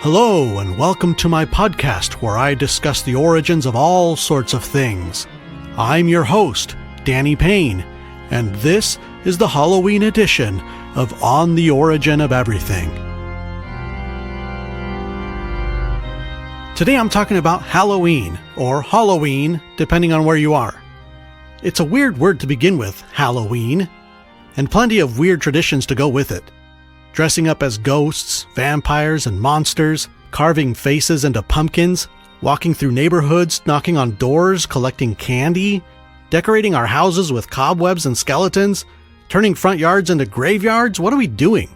Hello, and welcome to my podcast where I discuss the origins of all sorts of things. I'm your host, Danny Payne, and this is the Halloween edition of On the Origin of Everything. Today I'm talking about Halloween, or Halloween, depending on where you are. It's a weird word to begin with, Halloween, and plenty of weird traditions to go with it. Dressing up as ghosts, vampires, and monsters, carving faces into pumpkins, walking through neighborhoods, knocking on doors, collecting candy, decorating our houses with cobwebs and skeletons, turning front yards into graveyards. What are we doing?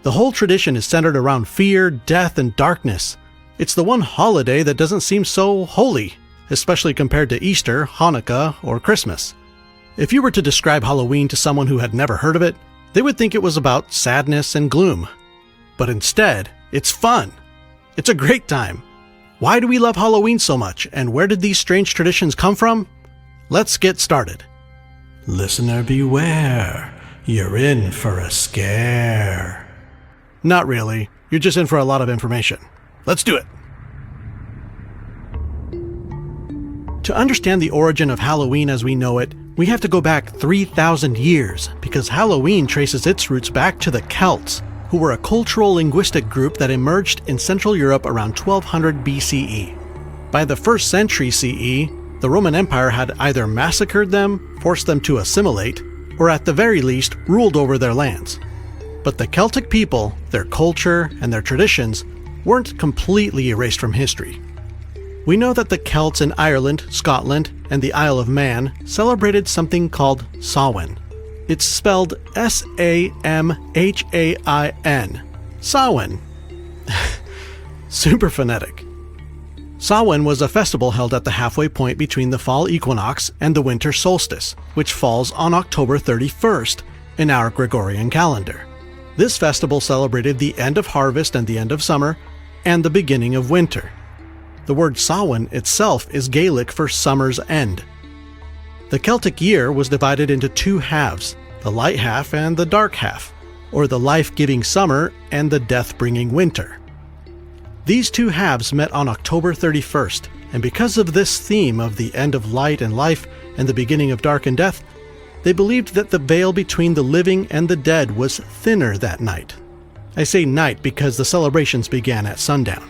The whole tradition is centered around fear, death, and darkness. It's the one holiday that doesn't seem so holy, especially compared to Easter, Hanukkah, or Christmas. If you were to describe Halloween to someone who had never heard of it, they would think it was about sadness and gloom. But instead, it's fun. It's a great time. Why do we love Halloween so much, and where did these strange traditions come from? Let's get started. Listener beware, you're in for a scare. Not really, you're just in for a lot of information. Let's do it. To understand the origin of Halloween as we know it, we have to go back 3,000 years, because Halloween traces its roots back to the Celts, who were a cultural linguistic group that emerged in Central Europe around 1200 BCE. By the 1st century CE, the Roman Empire had either massacred them, forced them to assimilate, or at the very least ruled over their lands. But the Celtic people, their culture, and their traditions weren't completely erased from history. We know that the Celts in Ireland, Scotland, and the Isle of Man celebrated something called Samhain. It's spelled S-A-M-H-A-I-N. Samhain. Super phonetic. Samhain was a festival held at the halfway point between the fall equinox and the winter solstice, which falls on October 31st in our Gregorian calendar. This festival celebrated the end of harvest and the end of summer, and the beginning of winter. The word Samhain itself is Gaelic for summer's end. The Celtic year was divided into two halves, the light half and the dark half, or the life-giving summer and the death-bringing winter. These two halves met on October 31st, and because of this theme of the end of light and life and the beginning of dark and death, they believed that the veil between the living and the dead was thinner that night. I say night because the celebrations began at sundown.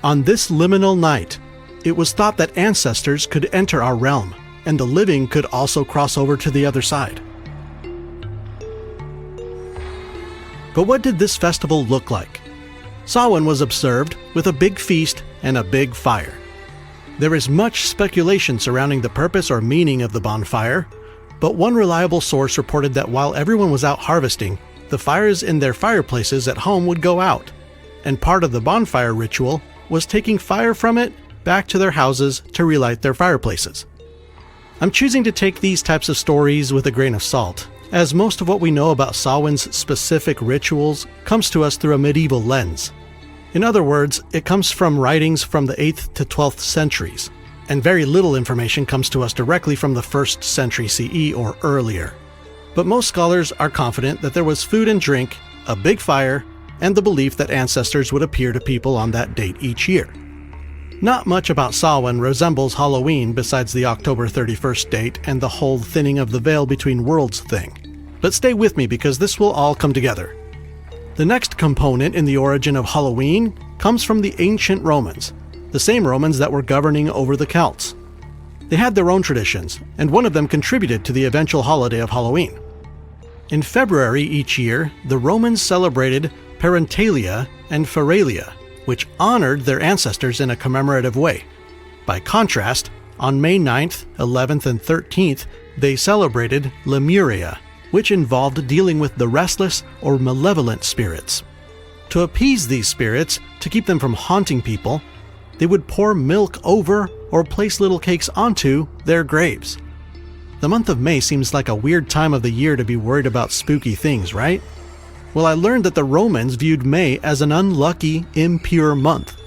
On this liminal night, it was thought that ancestors could enter our realm, and the living could also cross over to the other side. But what did this festival look like? Samhain was observed with a big feast and a big fire. There is much speculation surrounding the purpose or meaning of the bonfire, but one reliable source reported that while everyone was out harvesting, the fires in their fireplaces at home would go out, and part of the bonfire ritual was taking fire from it back to their houses to relight their fireplaces. I'm choosing to take these types of stories with a grain of salt, as most of what we know about Samhain's specific rituals comes to us through a medieval lens. In other words, it comes from writings from the 8th to 12th centuries, and very little information comes to us directly from the 1st century CE or earlier. But most scholars are confident that there was food and drink, a big fire, and the belief that ancestors would appear to people on that date each year. Not much about Samhain resembles Halloween besides the October 31st date and the whole thinning of the veil between worlds thing. But stay with me because this will all come together. The next component in the origin of Halloween comes from the ancient Romans, the same Romans that were governing over the Celts. They had their own traditions, and one of them contributed to the eventual holiday of Halloween. In February each year, the Romans celebrated Parentalia and Feralia, which honored their ancestors in a commemorative way. By contrast, on May 9th, 11th, and 13th, they celebrated Lemuria, which involved dealing with the restless or malevolent spirits. To appease these spirits, to keep them from haunting people, they would pour milk over or place little cakes onto their graves. The month of May seems like a weird time of the year to be worried about spooky things, right? Well, I learned that the Romans viewed May as an unlucky, impure month.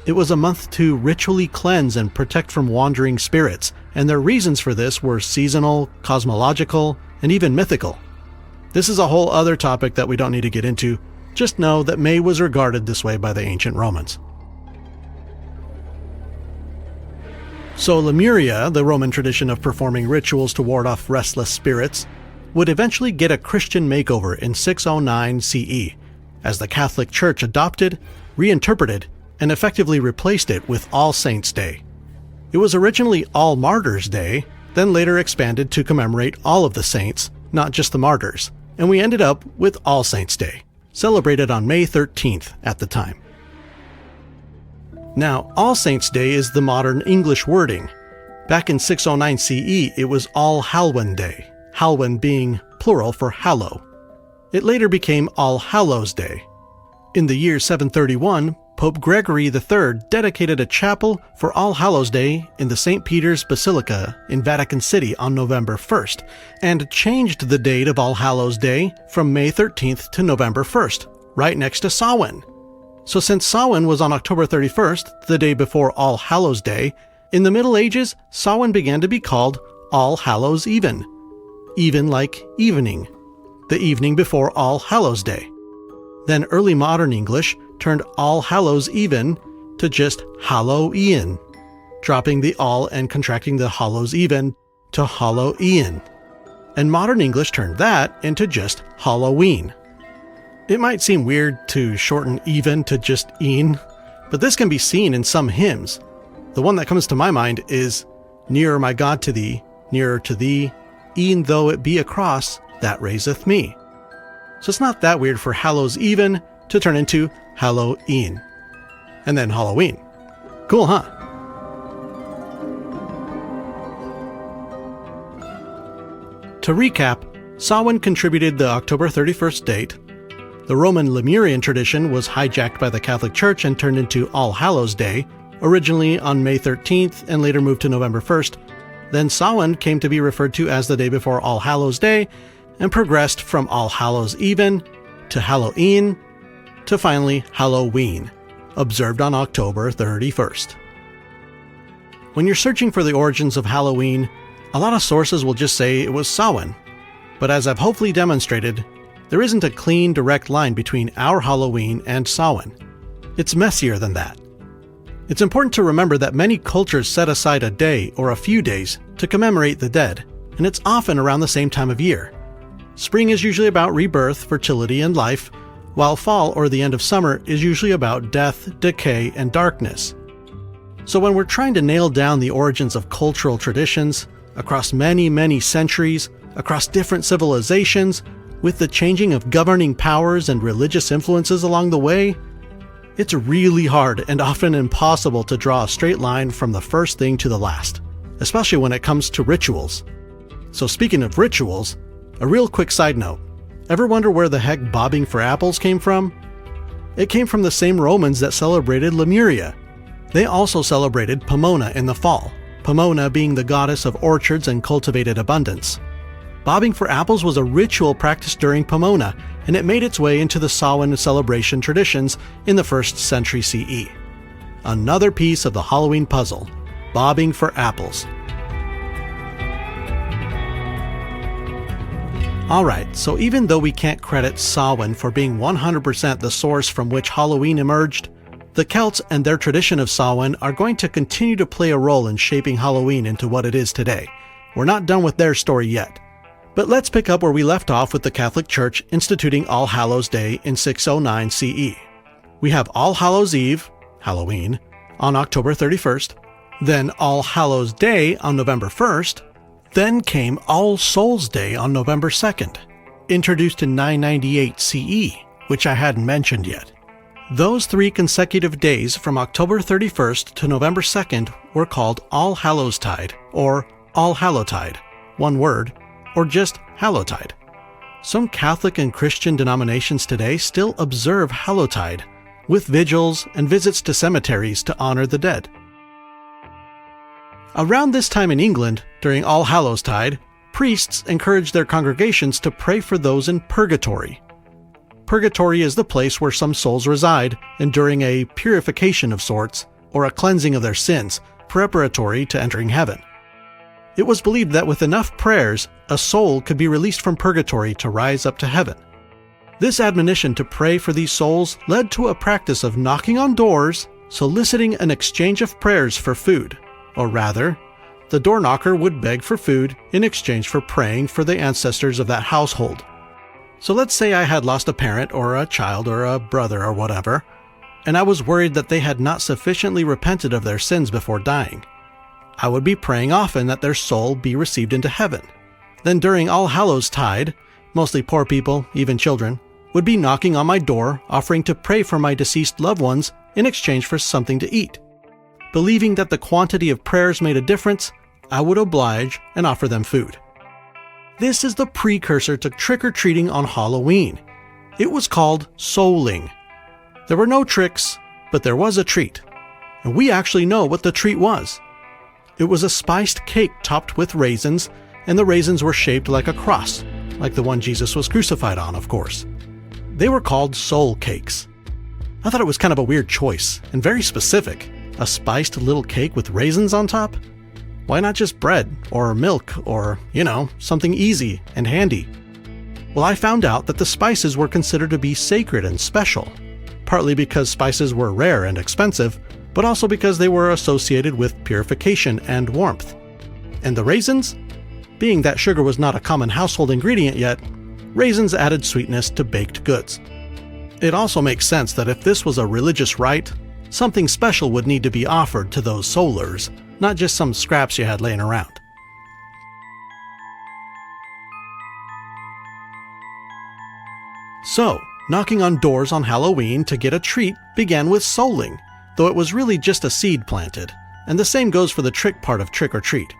It was a month to ritually cleanse and protect from wandering spirits, and their reasons for this were seasonal, cosmological, and even mythical. This is a whole other topic that we don't need to get into, Just know that May was regarded this way by the ancient Romans. So Lemuria, the Roman tradition of performing rituals to ward off restless spirits, would eventually get a Christian makeover in 609 CE, as the Catholic Church adopted, reinterpreted, and effectively replaced it with All Saints' Day. It was originally All Martyrs' Day, then later expanded to commemorate all of the saints, not just the martyrs, and we ended up with All Saints' Day, celebrated on May 13th at the time. Now, All Saints' Day is the modern English wording. Back in 609 CE, it was All Hallowen Day, Hallowen being plural for hallow. It later became All Hallows' Day. In the year 731, Pope Gregory III dedicated a chapel for All Hallows' Day in the St. Peter's Basilica in Vatican City on November 1st, and changed the date of All Hallows' Day from May 13th to November 1st, right next to Samhain. So since Samhain was on October 31st, the day before All Hallows' Day, in the Middle Ages, Samhain began to be called All Hallows Even. Even like evening, the evening before All Hallows' Day. Then early modern English turned All Hallows Even to just Hallow-e'en, dropping the all and contracting the Hallows Even to Hallow-e'en. And modern English turned that into just Halloween. It might seem weird to shorten even to just e'en, but this can be seen in some hymns. The one that comes to my mind is Nearer my God to thee, nearer to thee, e'en though it be a cross that raiseth me. So it's not that weird for Hallows Even to turn into Hallow-e'en. And then Halloween. Cool, huh? To recap, Samhain contributed the October 31st date. The Roman Lemurian tradition was hijacked by the Catholic Church and turned into All Hallows' Day, originally on May 13th and later moved to November 1st. Then Samhain came to be referred to as the day before All Hallows' Day and progressed from All Hallows Even to Hallow-e'en to finally Halloween, observed on October 31st. When you're searching for the origins of Halloween, a lot of sources will just say it was Samhain. But as I've hopefully demonstrated, there isn't a clean, direct line between our Halloween and Samhain. It's messier than that. It's important to remember that many cultures set aside a day or a few days to commemorate the dead, and it's often around the same time of year. Spring is usually about rebirth, fertility, and life, while fall or the end of summer is usually about death, decay, and darkness. So when we're trying to nail down the origins of cultural traditions, across many, many centuries, across different civilizations, with the changing of governing powers and religious influences along the way, it's really hard and often impossible to draw a straight line from the first thing to the last, especially when it comes to rituals. So speaking of rituals, a real quick side note. Ever wonder where the heck bobbing for apples came from? It came from the same Romans that celebrated Lemuria. They also celebrated Pomona in the fall, Pomona being the goddess of orchards and cultivated abundance. Bobbing for apples was a ritual practiced during Pomona, and it made its way into the Samhain celebration traditions in the 1st century CE. Another piece of the Halloween puzzle, bobbing for apples. Alright, so even though we can't credit Samhain for being 100% the source from which Halloween emerged, the Celts and their tradition of Samhain are going to continue to play a role in shaping Halloween into what it is today. We're not done with their story yet. But let's pick up where we left off with the Catholic Church instituting All Hallows' Day in 609 CE. We have All Hallows' Eve, Halloween, on October 31st, then All Hallows' Day on November 1st, then came All Souls' Day on November 2nd, introduced in 998 CE, which I hadn't mentioned yet. Those 3 consecutive days from October 31st to November 2nd were called All Hallowstide, or All Hallowtide, one word, or just Hallowtide. Some Catholic and Christian denominations today still observe Hallowtide, with vigils and visits to cemeteries to honor the dead. Around this time in England, during All Hallowstide, priests encouraged their congregations to pray for those in purgatory. Purgatory is the place where some souls reside, enduring a purification of sorts, or a cleansing of their sins, preparatory to entering heaven. It was believed that with enough prayers, a soul could be released from purgatory to rise up to heaven. This admonition to pray for these souls led to a practice of knocking on doors, soliciting an exchange of prayers for food, or rather, the door knocker would beg for food in exchange for praying for the ancestors of that household. So let's say I had lost a parent or a child or a brother or whatever, and I was worried that they had not sufficiently repented of their sins before dying. I would be praying often that their soul be received into heaven. Then during All Hallows Tide, mostly poor people, even children, would be knocking on my door offering to pray for my deceased loved ones in exchange for something to eat. Believing that the quantity of prayers made a difference, I would oblige and offer them food. This is the precursor to trick-or-treating on Halloween. It was called souling. There were no tricks, but there was a treat. And we actually know what the treat was. It was a spiced cake topped with raisins, and the raisins were shaped like a cross, like the one Jesus was crucified on, of course. They were called soul cakes. I thought it was kind of a weird choice, and very specific. A spiced little cake with raisins on top? Why not just bread, or milk, or, something easy and handy? Well, I found out that the spices were considered to be sacred and special, partly because spices were rare and expensive, but also because they were associated with purification and warmth. And the raisins? Being that sugar was not a common household ingredient yet, raisins added sweetness to baked goods. It also makes sense that if this was a religious rite, something special would need to be offered to those soulers, not just some scraps you had laying around. So, knocking on doors on Halloween to get a treat began with souling, though it was really just a seed planted, and the same goes for the trick part of trick-or-treat.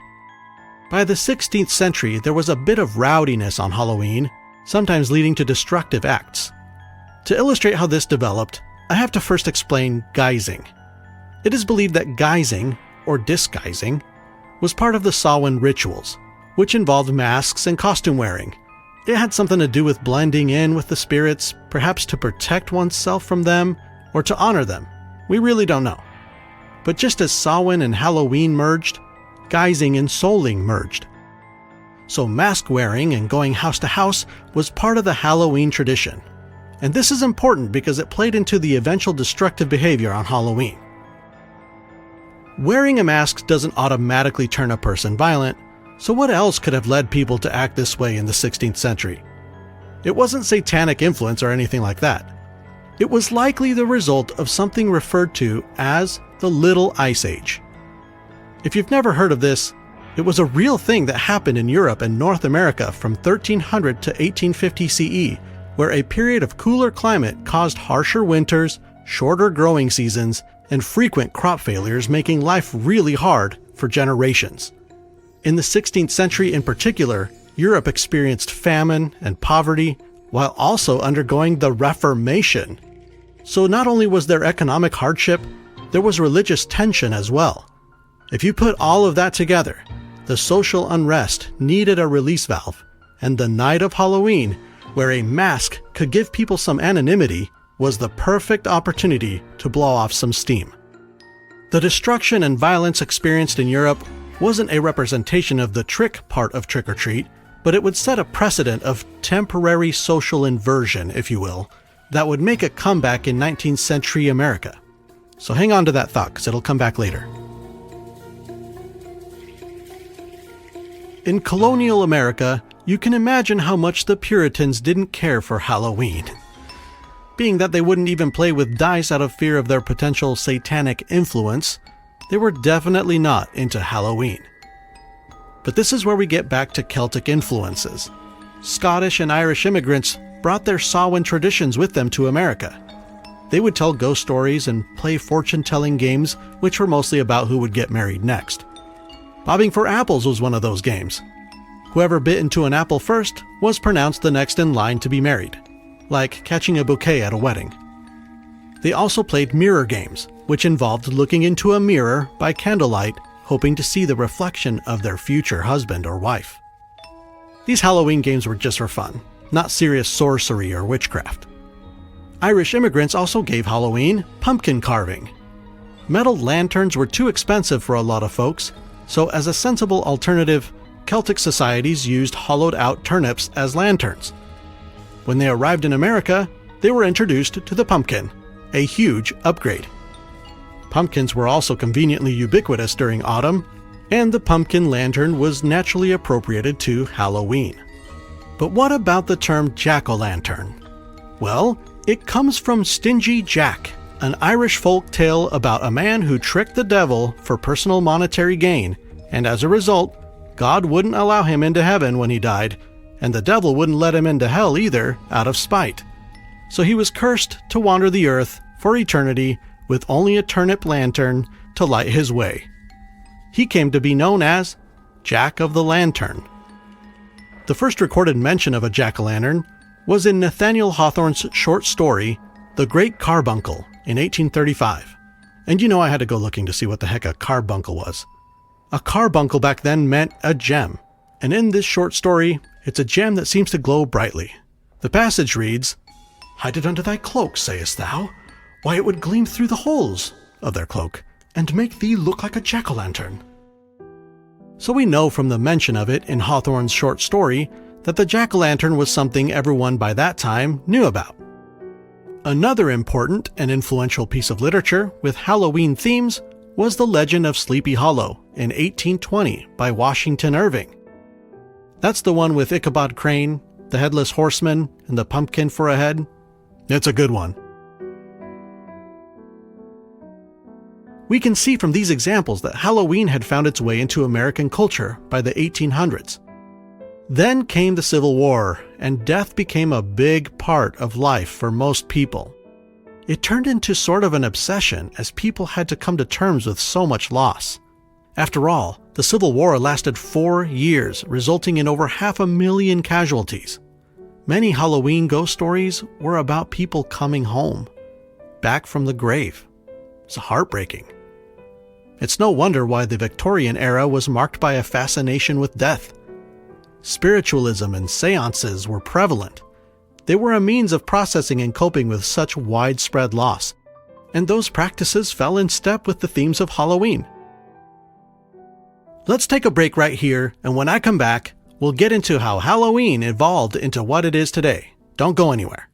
By the 16th century, there was a bit of rowdiness on Halloween, sometimes leading to destructive acts. To illustrate how this developed, I have to first explain guising. It is believed that guising, or disguising, was part of the Samhain rituals, which involved masks and costume wearing. It had something to do with blending in with the spirits, perhaps to protect oneself from them, or to honor them. We really don't know. But just as Samhain and Halloween merged, guising and souling merged. So mask wearing and going house to house was part of the Halloween tradition. And this is important because it played into the eventual destructive behavior on Halloween. Wearing a mask doesn't automatically turn a person violent, so what else could have led people to act this way in the 16th century? It wasn't satanic influence or anything like that. It was likely the result of something referred to as the Little Ice Age. If you've never heard of this, it was a real thing that happened in Europe and North America from 1300 to 1850 CE, where a period of cooler climate caused harsher winters, shorter growing seasons, and frequent crop failures, making life really hard for generations. In the 16th century in particular, Europe experienced famine and poverty while also undergoing the Reformation. So not only was there economic hardship, there was religious tension as well. If you put all of that together, the social unrest needed a release valve, and the night of Halloween, where a mask could give people some anonymity, was the perfect opportunity to blow off some steam. The destruction and violence experienced in Europe wasn't a representation of the trick part of trick-or-treat, but it would set a precedent of temporary social inversion, if you will, that would make a comeback in 19th century America. So hang on to that thought, because it'll come back later. In colonial America, you can imagine how much the Puritans didn't care for Halloween. Being that they wouldn't even play with dice out of fear of their potential satanic influence, they were definitely not into Halloween. But this is where we get back to Celtic influences. Scottish and Irish immigrants brought their Samhain traditions with them to America. They would tell ghost stories and play fortune-telling games, which were mostly about who would get married next. Bobbing for apples was one of those games. Whoever bit into an apple first was pronounced the next in line to be married, like catching a bouquet at a wedding. They also played mirror games, which involved looking into a mirror by candlelight, hoping to see the reflection of their future husband or wife. These Halloween games were just for fun, not serious sorcery or witchcraft. Irish immigrants also gave Halloween pumpkin carving. Metal lanterns were too expensive for a lot of folks, so as a sensible alternative, Celtic societies used hollowed-out turnips as lanterns. When they arrived in America, they were introduced to the pumpkin, a huge upgrade. Pumpkins were also conveniently ubiquitous during autumn, and the pumpkin lantern was naturally appropriated to Halloween. But what about the term jack-o'-lantern? Well, it comes from Stingy Jack, an Irish folk tale about a man who tricked the devil for personal monetary gain, and as a result, God wouldn't allow him into heaven when he died, and the devil wouldn't let him into hell either, out of spite. So he was cursed to wander the earth for eternity with only a turnip lantern to light his way. He came to be known as Jack of the Lantern. The first recorded mention of a jack-o'-lantern was in Nathaniel Hawthorne's short story, The Great Carbuncle, in 1835. And you know I had to go looking to see what the heck a carbuncle was. A carbuncle back then meant a gem, and in this short story, it's a gem that seems to glow brightly. The passage reads, "Hide it under thy cloak, sayest thou? Why, it would gleam through the holes of their cloak, and make thee look like a jack-o'-lantern." So we know from the mention of it in Hawthorne's short story that the jack-o'-lantern was something everyone by that time knew about. Another important and influential piece of literature with Halloween themes was The Legend of Sleepy Hollow in 1820 by Washington Irving. That's the one with Ichabod Crane, the Headless Horseman, and the pumpkin for a head. It's a good one. We can see from these examples that Halloween had found its way into American culture by the 1800s. Then came the Civil War, and death became a big part of life for most people. It turned into sort of an obsession as people had to come to terms with so much loss. After all, the Civil War lasted 4 years, resulting in over 500,000 casualties. Many Halloween ghost stories were about people coming home, back from the grave. It's heartbreaking. It's no wonder why the Victorian era was marked by a fascination with death. Spiritualism and seances were prevalent. They were a means of processing and coping with such widespread loss, and those practices fell in step with the themes of Halloween. Let's take a break right here, and when I come back, we'll get into how Halloween evolved into what it is today. Don't go anywhere.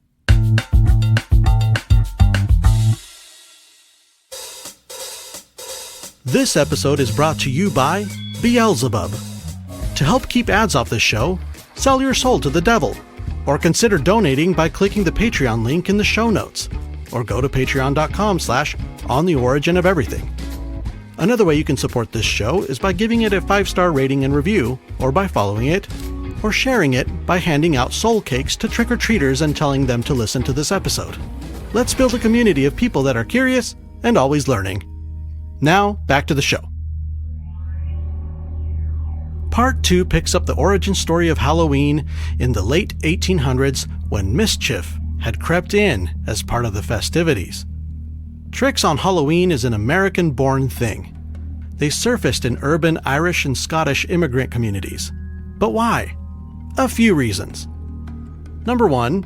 This episode is brought to you by Beelzebub. To help keep ads off this show, sell your soul to the devil, or consider donating by clicking the Patreon link in the show notes, or go to patreon.com/ontheoriginofeverything. Another way you can support this show is by giving it a 5-star rating and review, or by following it, or sharing it by handing out soul cakes to trick-or-treaters and telling them to listen to this episode. Let's build a community of people that are curious and always learning. Now, back to the show. Part 2 picks up the origin story of Halloween in the late 1800s when mischief had crept in as part of the festivities. Tricks on Halloween is an American-born thing. They surfaced in urban Irish and Scottish immigrant communities. But why? A few reasons. Number 1,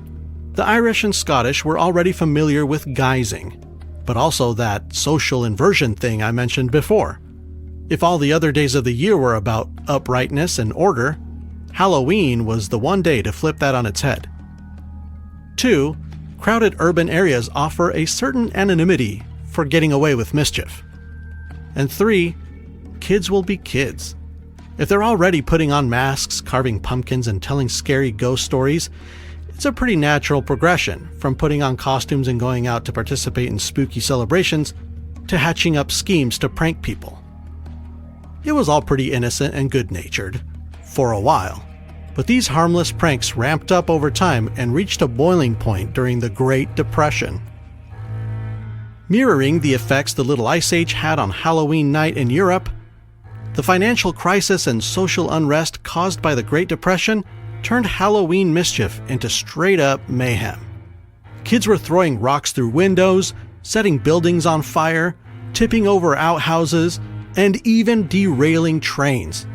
the Irish and Scottish were already familiar with guising, but also that social inversion thing I mentioned before. If all the other days of the year were about uprightness and order, Halloween was the one day to flip that on its head. 2, crowded urban areas offer a certain anonymity for getting away with mischief. And 3, kids will be kids. If they're already putting on masks, carving pumpkins, and telling scary ghost stories, it's a pretty natural progression from putting on costumes and going out to participate in spooky celebrations to hatching up schemes to prank people. It was all pretty innocent and good-natured, for a while, but these harmless pranks ramped up over time and reached a boiling point during the Great Depression. Mirroring the effects the Little Ice Age had on Halloween night in Europe, the financial crisis and social unrest caused by the Great Depression turned Halloween mischief into straight-up mayhem. Kids were throwing rocks through windows, setting buildings on fire, tipping over outhouses, and even derailing trains.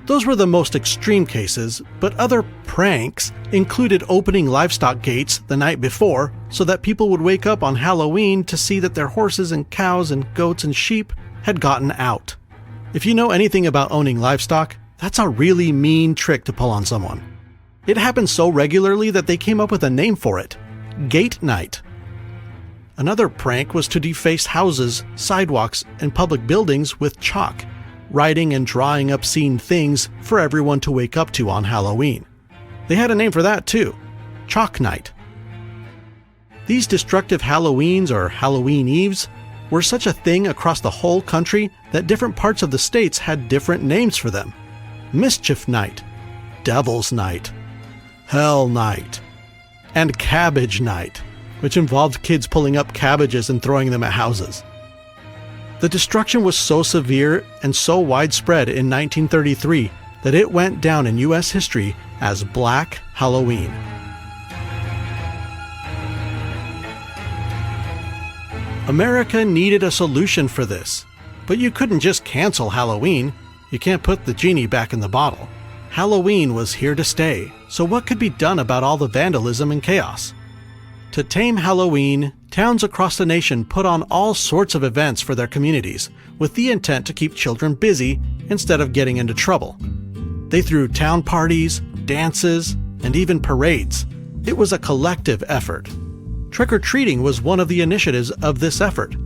Those were the most extreme cases, but other pranks included opening livestock gates the night before so that people would wake up on Halloween to see that their horses and cows and goats and sheep had gotten out. If you know anything about owning livestock, that's a really mean trick to pull on someone. It happened so regularly that they came up with a name for it: Gate Night. Another prank was to deface houses, sidewalks, and public buildings with chalk, writing and drawing obscene things for everyone to wake up to on Halloween. They had a name for that too: Chalk Night. These destructive Halloweens or Halloween Eves were such a thing across the whole country that different parts of the states had different names for them: Mischief Night, Devil's Night, Hell Night, and Cabbage Night, which involved kids pulling up cabbages and throwing them at houses. The destruction was so severe and so widespread in 1933 that it went down in U.S. history as Black Halloween. America needed a solution for this, but you couldn't just cancel Halloween. You can't put the genie back in the bottle. Halloween was here to stay, so what could be done about all the vandalism and chaos? To tame Halloween, towns across the nation put on all sorts of events for their communities, with the intent to keep children busy instead of getting into trouble. They threw town parties, dances, and even parades. It was a collective effort. Trick-or-treating was one of the initiatives of this effort.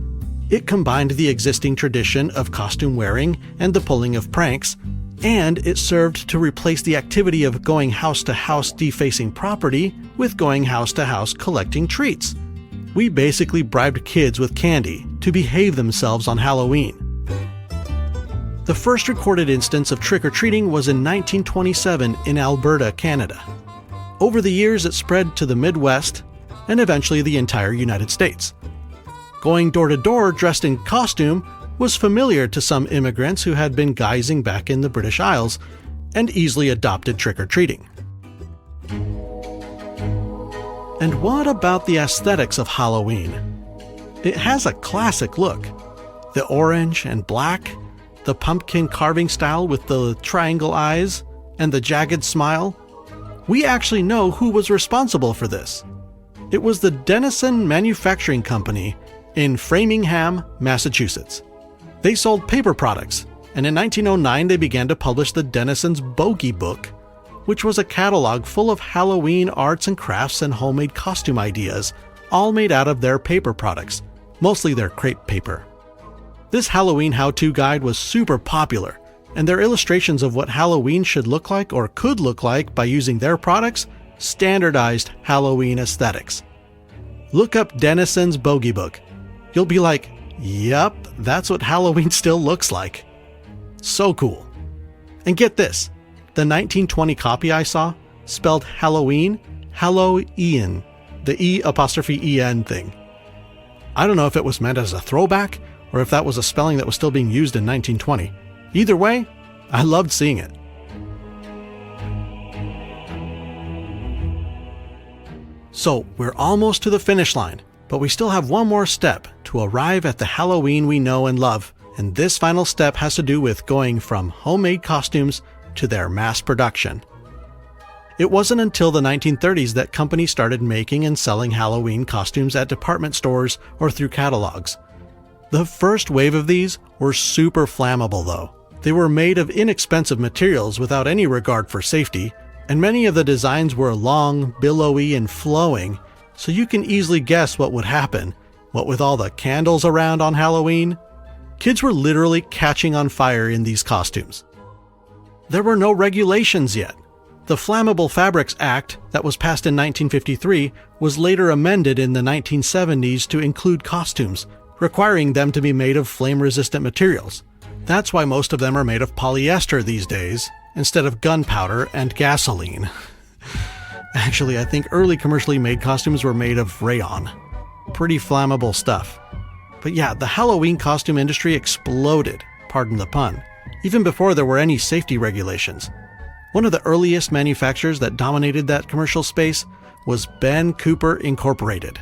It combined the existing tradition of costume wearing and the pulling of pranks, and it served to replace the activity of going house to house defacing property with going house to house collecting treats. We basically bribed kids with candy to behave themselves on Halloween. The first recorded instance of trick-or-treating was in 1927 in Alberta, Canada. Over the years, it spread to the Midwest and eventually the entire United States. Going door to door dressed in costume was familiar to some immigrants who had been guising back in the British Isles and easily adopted trick-or-treating. And what about the aesthetics of Halloween? It has a classic look. The orange and black, the pumpkin carving style with the triangle eyes, and the jagged smile. We actually know who was responsible for this. It was the Dennison Manufacturing Company in Framingham, Massachusetts. They sold paper products, and in 1909 they began to publish the Dennison's Bogey Book, which was a catalog full of Halloween arts and crafts and homemade costume ideas, all made out of their paper products, mostly their crepe paper. This Halloween how-to guide was super popular, and their illustrations of what Halloween should look like or could look like by using their products standardized Halloween aesthetics. Look up Dennison's Bogey Book. You'll be like, yup, that's what Halloween still looks like. So cool. And get this, the 1920 copy I saw spelled Halloween, Hallow-Ian, the E'-en thing. I don't know if it was meant as a throwback or if that was a spelling that was still being used in 1920. Either way, I loved seeing it. So we're almost to the finish line, but we still have one more step to arrive at the Halloween we know and love, and this final step has to do with going from homemade costumes to their mass production. It wasn't until the 1930s that companies started making and selling Halloween costumes at department stores or through catalogs. The first wave of these were super flammable though. They were made of inexpensive materials without any regard for safety, and many of the designs were long, billowy, and flowing, so you can easily guess what would happen. What with all the candles around on Halloween? Kids were literally catching on fire in these costumes. There were no regulations yet. The Flammable Fabrics Act that was passed in 1953 was later amended in the 1970s to include costumes, requiring them to be made of flame-resistant materials. That's why most of them are made of polyester these days, instead of gunpowder and gasoline. Actually, I think early commercially made costumes were made of rayon. Pretty flammable stuff. But yeah, the Halloween costume industry exploded, pardon the pun, even before there were any safety regulations. One of the earliest manufacturers that dominated that commercial space was Ben Cooper Incorporated.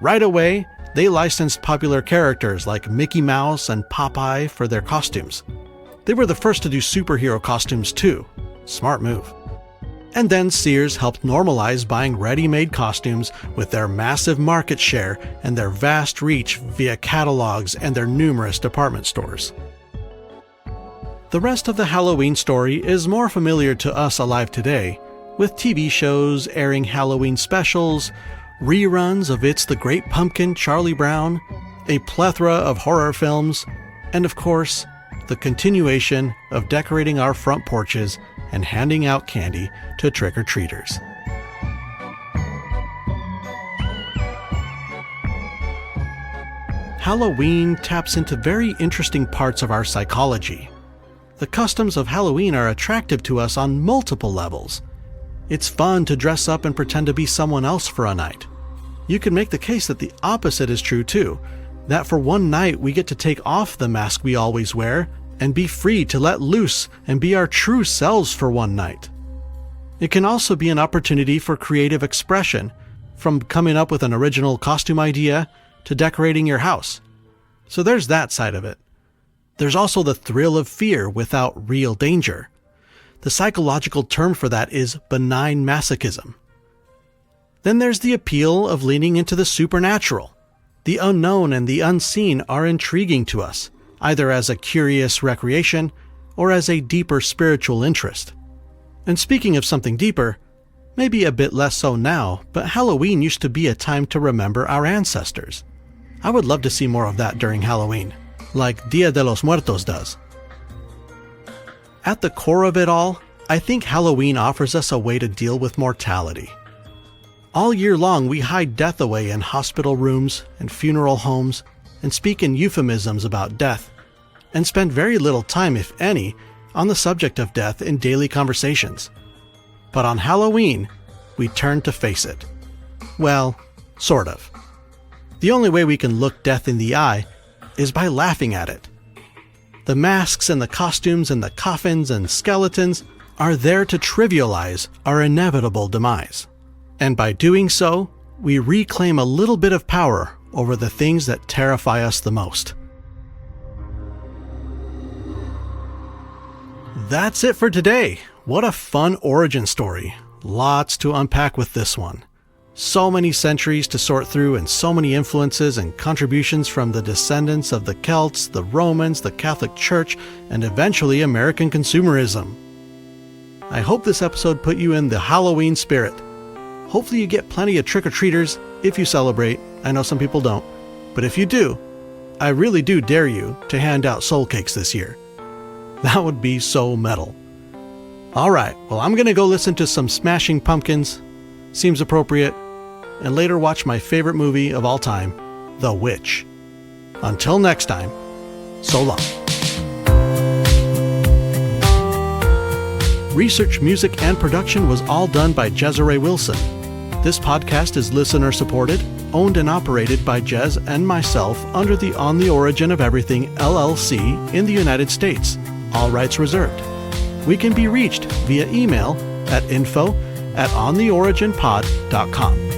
Right away, they licensed popular characters like Mickey Mouse and Popeye for their costumes. They were the first to do superhero costumes too. Smart move. And then Sears helped normalize buying ready-made costumes with their massive market share and their vast reach via catalogs and their numerous department stores. The rest of the Halloween story is more familiar to us alive today, with TV shows airing Halloween specials, reruns of It's the Great Pumpkin, Charlie Brown, a plethora of horror films, and of course, the continuation of decorating our front porches and handing out candy to trick-or-treaters. Halloween taps into very interesting parts of our psychology. The customs of Halloween are attractive to us on multiple levels. It's fun to dress up and pretend to be someone else for a night. You can make the case that the opposite is true too, that for one night we get to take off the mask we always wear and be free to let loose and be our true selves for one night. It can also be an opportunity for creative expression, from coming up with an original costume idea to decorating your house. So there's that side of it. There's also the thrill of fear without real danger. The psychological term for that is benign masochism. Then there's the appeal of leaning into the supernatural. The unknown and the unseen are intriguing to us, either as a curious recreation or as a deeper spiritual interest. And speaking of something deeper, maybe a bit less so now, but Halloween used to be a time to remember our ancestors. I would love to see more of that during Halloween, like Dia de los Muertos does. At the core of it all, I think Halloween offers us a way to deal with mortality. All year long, we hide death away in hospital rooms and funeral homes and speak in euphemisms about death, and spend very little time, if any, on the subject of death in daily conversations. But on Halloween, we turn to face it. Well, sort of. The only way we can look death in the eye is by laughing at it. The masks and the costumes and the coffins and skeletons are there to trivialize our inevitable demise. And by doing so, we reclaim a little bit of power over the things that terrify us the most. That's it for today. What a fun origin story. Lots to unpack with this one. So many centuries to sort through and so many influences and contributions from the descendants of the Celts, the Romans, the Catholic Church, and eventually American consumerism. I hope this episode put you in the Halloween spirit. Hopefully you get plenty of trick-or-treaters if you celebrate. I know some people don't. But if you do, I really do dare you to hand out soul cakes this year. That would be so metal. Alright, well I'm gonna go listen to some Smashing Pumpkins, seems appropriate, and later watch my favorite movie of all time, The Witch. Until next time, so long. Research, music, and production was all done by Jezere Wilson. This podcast is listener-supported, owned and operated by Jez and myself under the On the Origin of Everything LLC in the United States. All rights reserved. We can be reached via email at info@ontheoriginpod.com.